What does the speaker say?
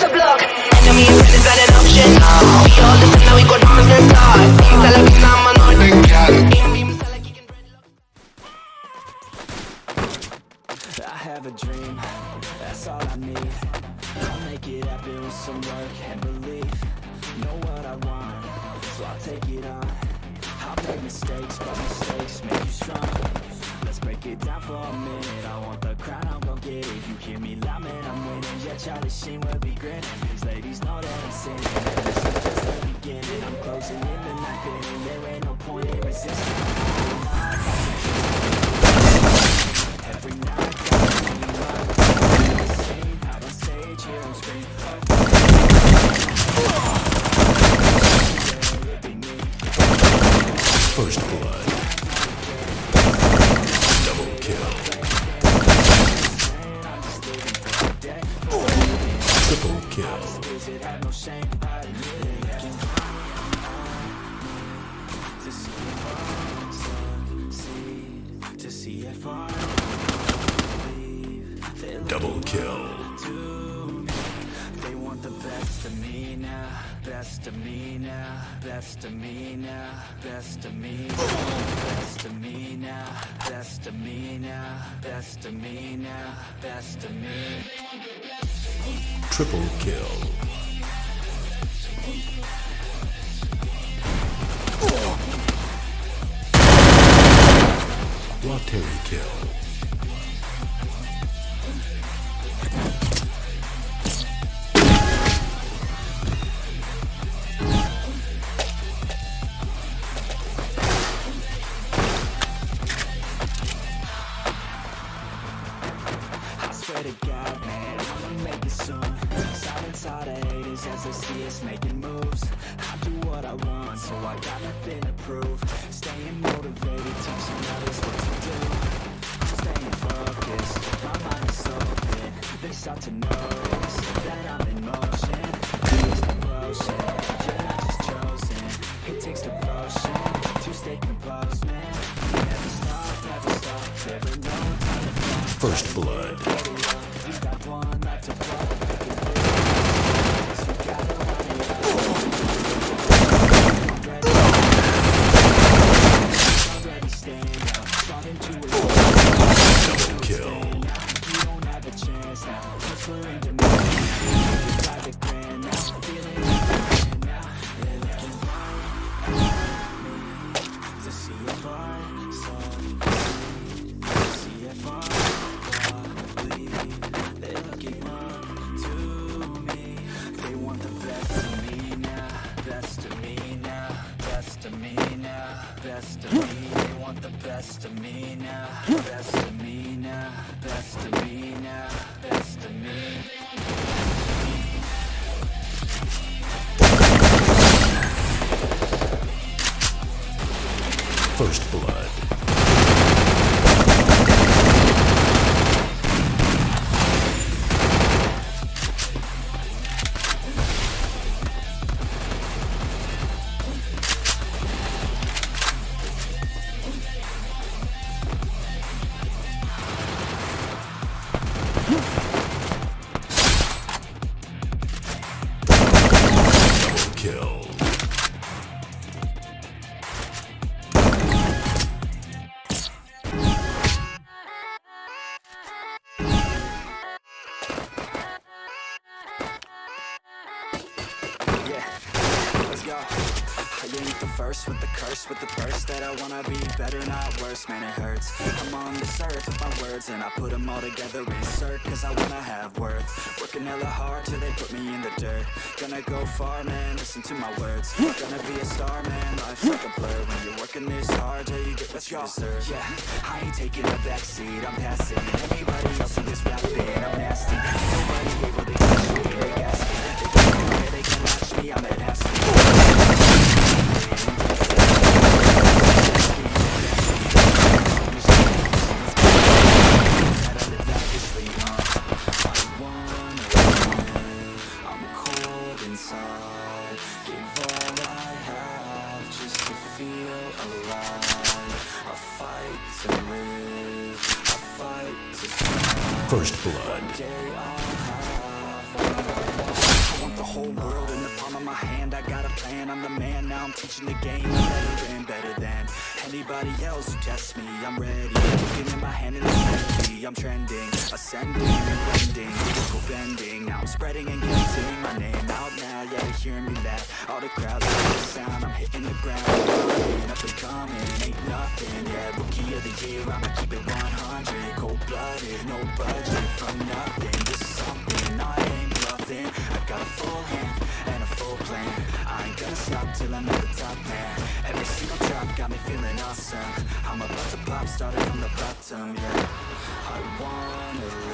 the block. Enemy is better than an option. We all listen now, we got diamonds and stars. Seems like it's not my northern gal. I have a dream, that's all I need. I'll make it happen with some work and belief. Know what I want, so I'll take it on. I'll make mistakes, but mistakes make you strong. Let's break it down for a minute. I want the crown, I'm gon' get it. You hear me loud, man, I'm winning. Yeah, Yᴏ虜s will be grinning. These ladies know that I'm sinning. This is just the beginning. I'm closing in the night inning. There ain't no point in resisting. Every night, out on stage, here on screen. First blood. Double kill. Triple kill. Double kill. They want the best of me now, best of me now, best of me now, best of me, best of me now, best of me now, best of me now, best of me. Triple kill. Yᴏ虜s kill. To God, man, I'ma make it soon. Silence all the haters as they see us making moves. I do what I want, so I got nothing to prove. Staying motivated, teaching others what to do. I'm staying focused, my mind is open. They start to notice that I'm in motion. It's devotion, you're not just chosen. It takes devotion to stay composed, man. Never stop, never know time to fall. First blood. Best of me, they want the best of me now. Best of me now, best of me now, best of me. First blood. Kill. First with the curse, with the burst that I wanna be better, not worse, man it hurts. I'm on this earth with my words and I put them all together, insert, cause I wanna have worth. Working hella hard till they put me in the dirt. Gonna go far, man, listen to my words. Gonna be a star, man, life's like a blur. When you're working this hard, yeah, you get what you deserve. Yeah, I ain't taking a backseat, I'm passing anybody else who is rapping, I'm nasty. Nobody able to catch me, they gas me. They can't know where they can latch me, I'm that nasty. First blood. whole world in the palm of my hand. I got a plan, I'm the man, now I'm teaching the game. I'm better than anybody else who tests me. I'm ready, looking in my hand and it's empty. I'm trending, ascending and blending, lyrical bending. Now I'm spreading and getting my name out now. Yeah, they hearing me laugh, all the crowds hear the sound. I'm hitting the ground, running, up and coming, ain't nothing. Yeah, rookie of the year, I'ma keep it 100. Cold-blooded, no budget, from nothing to something. I ain't bluffing, I got a full hand and a full plan. I ain't gonna stop till I'm at the top, man. Every single drop got me feeling awesome. I'm about to pop, started from the bottom, yeah. I wanna